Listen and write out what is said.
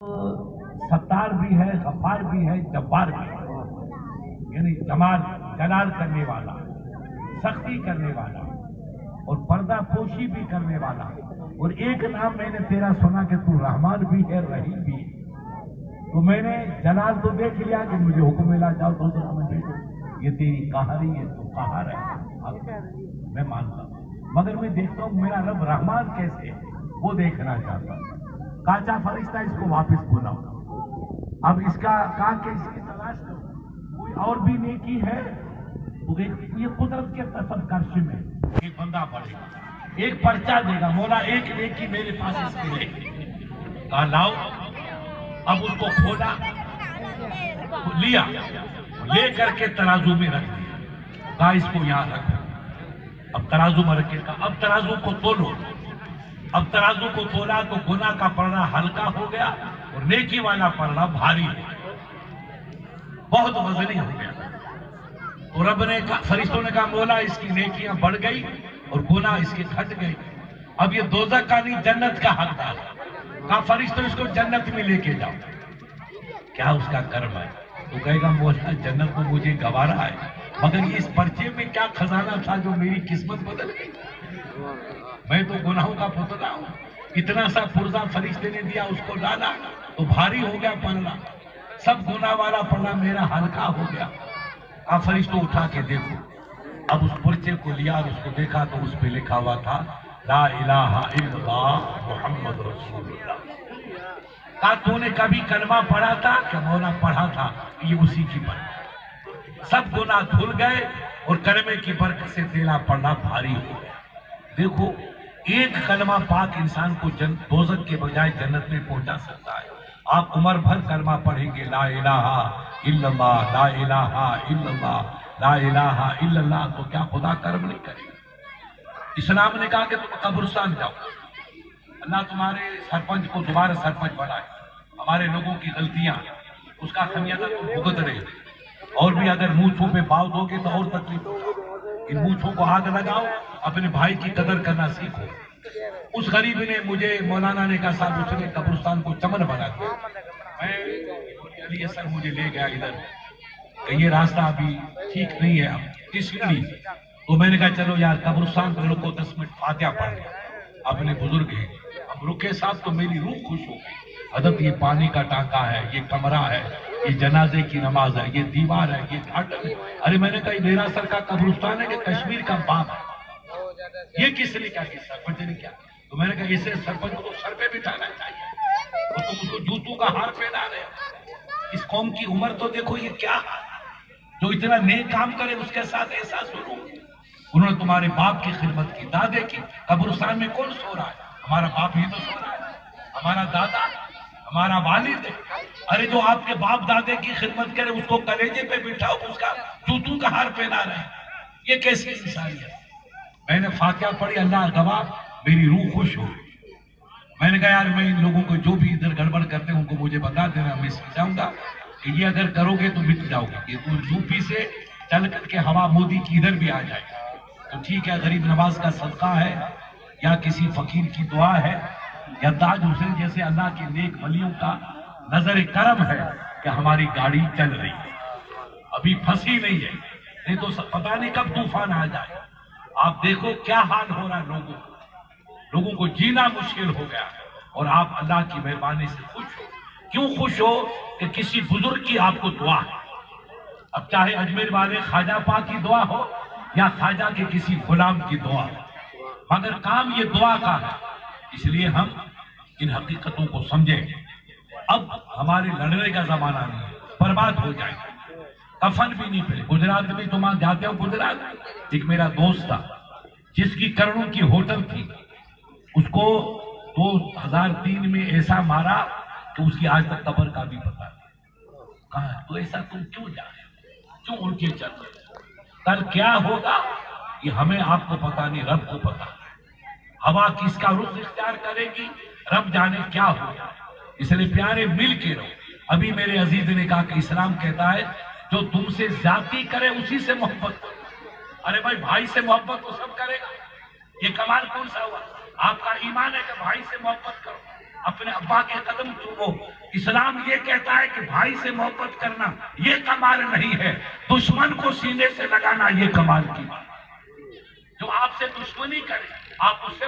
सत्तार भी है, गफ्फार भी है, जब्बार भी है। यानी जमाल जलाल करने वाला, सख्ती करने वाला और पर्दा पोशी भी करने वाला। और एक नाम मैंने तेरा सुना कि तू रहमान भी है, रहीम भी है। तो मैंने जलाल तो देख लिया कि मुझे हुक्म मिला जाओ तो मैं देखो ये तेरी कहारी है, तो कहार है, मैं मानता हूं। मगर मैं देखता हूं मेरा रब रहमान कैसे है वो देखना चाहता हूं। काचा फरिश्ता इसको वापस बुलाओ। अब इसका कहा कि इसकी तलाश करो, कोई और भी नेकी है तो ये कुदरत के तसव्वुर में एक बंदा पड़ेगा, एक पर्चा देगा, मौला एक नेकी मेरे पास इसके लिए। कहा लाओ। अब उसको खोला, लिया, ले करके तराजू में रख दिया। कहा इसको यहां रखो। अब तराजू में रखे, अब तराजू को तोलो। अब तराजू को तोला तो गुनाह का पलड़ा हल्का हो गया और नेकी वाला पलड़ा भारी हो गया, बहुत वजनी हो गया। तो रब ने कहा, फरिश्तों ने कहा मौला इसकी नेकियां बढ़ गई और गुनाह इसके घट गई। अब ये दोज़ख का नहीं जन्नत का हकदार है। कहा फरिश्तों इसको जन्नत में लेके जाओ। क्या उसका कर्म है? तो कहेगा मौला जन्नत को मुझे गवारा है, मगर ये इस पर्चे में क्या खजाना था जो मेरी किस्मत बदल गई। मैं तो गुनाहों का पुतला हूं। इतना सा पुर्जा फरिश्ते ने दिया, उसको डाला तो भारी हो गया पलड़ा, सब गुनाह वाला पलड़ा मेरा हल्का हो गया। अब फरिश्तों उठा के देखो। अब उस पुर्जे को लिया और उसको देखा तो उस पे लिखा हुआ था ला इलाहा इल्लल्लाह मुहम्मद रसूलुल्लाह। कहा तूने कभी कलमा पढ़ा था? क्या मौला पढ़ा था। ये उसी की बरकत, सब गुनाह धुल गए और कलमे की बरकत से तेरा पलड़ा भारी हो गया। देखो एक कलमा पाक इंसान को दोज़ख के बजाय जन्नत में पहुंचा सकता है। आप उम्र भर कलमा पढ़ेंगे ला इलाहा इल्लल्लाह, ला इलाहा इल्लल्लाह, ला इलाहा इल्लल्लाह, तो क्या खुदा कर्म नहीं करेगा? इस्लाम ने कहा कि तुम कब्रिस्तान जाओ, अल्लाह तुम्हारे सरपंच को दोबारा सरपंच बनाए। हमारे लोगों की गलतियां, उसका खमियाजा तुम भुगत रहे हो। और भी अगर मूंछों पे बाव दोगे तो और तकलीफ होगी। इन मूंछों को आग लगाओ, अपने भाई की कदर करना सीखो। उस गरीब ने मुझे मौलाना ने कहा साहब उसने कब्रिस्तान को चमन बना दिया। मैं अली सर मुझे ले गया इधर, ये रास्ता अभी ठीक नहीं है, अब इसलिए तो मैंने कहा चलो यार कब्रिस्तान के लोग को 10 मिनट फातिहा पढ़ ले, अपने बुजुर्ग हैं। अब रुके साहब तो मेरी रूह खुश हो गई। अदब ये पानी का टांका है, ये कमरा है, ये जनाजे की नमाज है, ये दीवार है, ये फाटक है। अरे मैंने कहा डेरा सर का कब्रिस्तान है कि कश्मीर का बाग है? ये किसने क्या किया? सरपंच ने क्या? तो मैंने कहा इसे सरपंच को तो सर पे बिठाना चाहिए और तुम उसको जूतों का हार पहना रहे हो। इस कौम की उम्र तो देखो ये क्या है, जो इतना नेक काम करे उसके साथ ऐसा सुलूक। उन्होंने तुम्हारे बाप की खिदमत की, दादे की। कब्रिस्तान में कौन सो रहा है? हमारा बाप ही तो सो रहा है, हमारा दादा, हमारा वालिद है। अरे जो आपके बाप दादे की खिदमत करे उसको कलेजे पे बिठाओ, उसका जूतों का हार पहना रहे, ये कैसी इंसानियत? मैंने फातिहा पढ़ी, अल्लाह गवाह मेरी रूह खुश हो। मैंने कहा यार मैं इन लोगों को जो भी इधर गड़बड़ करते हैं उनको मुझे बता देना, मैं समझाऊंगा कि ये अगर करोगे तो मिट जाओगे। ये तो यूपी से चल करके हवा मोदी की इधर भी आ जाएगी तो ठीक है, गरीब नवाज का सदका है या किसी फकीर की दुआ है या ताज हुसैन जैसे अल्लाह के नेक वलियों का नजर करम है कि हमारी गाड़ी चल रही है, अभी फंसी नहीं है, नहीं तो पता नहीं कब तूफान आ जाए। आप देखो क्या हाल हो रहा है, लोगों को जीना मुश्किल हो गया। और आप अल्लाह की मेहरबानी से खुश हो। क्यों खुश हो? कि किसी बुजुर्ग की आपको दुआ है। अब चाहे अजमेर वाले ख्वाजा पाक की दुआ हो या ख्वाजा के किसी गुलाम की दुआ हो, मगर काम ये दुआ का है। इसलिए हम इन हकीकतों को समझें। अब हमारे लड़ने का जमाना नहीं है, बर्बाद हो जाएगा। कफन भी नहीं पहले। गुजरात में तुम जाते हो, गुजरात एक मेरा दोस्त था जिसकी करोड़ों की होटल थी, उसको 2003 में ऐसा मारा कि उसकी आज तक कब्र का भी पता नहीं। कहा तो ऐसा तुम क्यों जा रहे हो, क्यों उनके चल रहे हो? कल क्या होगा ये हमें आपको पता नहीं, रब को पता। हवा किसका रुख इख्तियार करेगी रब जाने क्या होगा। इसलिए प्यारे मिल के रहो। अभी मेरे अजीज ने कहा कि इस्लाम कहता है जो तुमसे ज्यादती करे उसी से मोहब्बत करो। अरे भाई भाई से मोहब्बत तो सब करेगा, ये कमाल कौन सा हुआ? आपका ईमान है कि भाई से मोहब्बत करो, अपने अब्बा के कदम चूमो, इस्लाम ये कहता है कि भाई से मोहब्बत करना ये कमाल नहीं है, दुश्मन को सीने से लगाना ये कमाल की बात। जो आपसे दुश्मनी करे आप उससे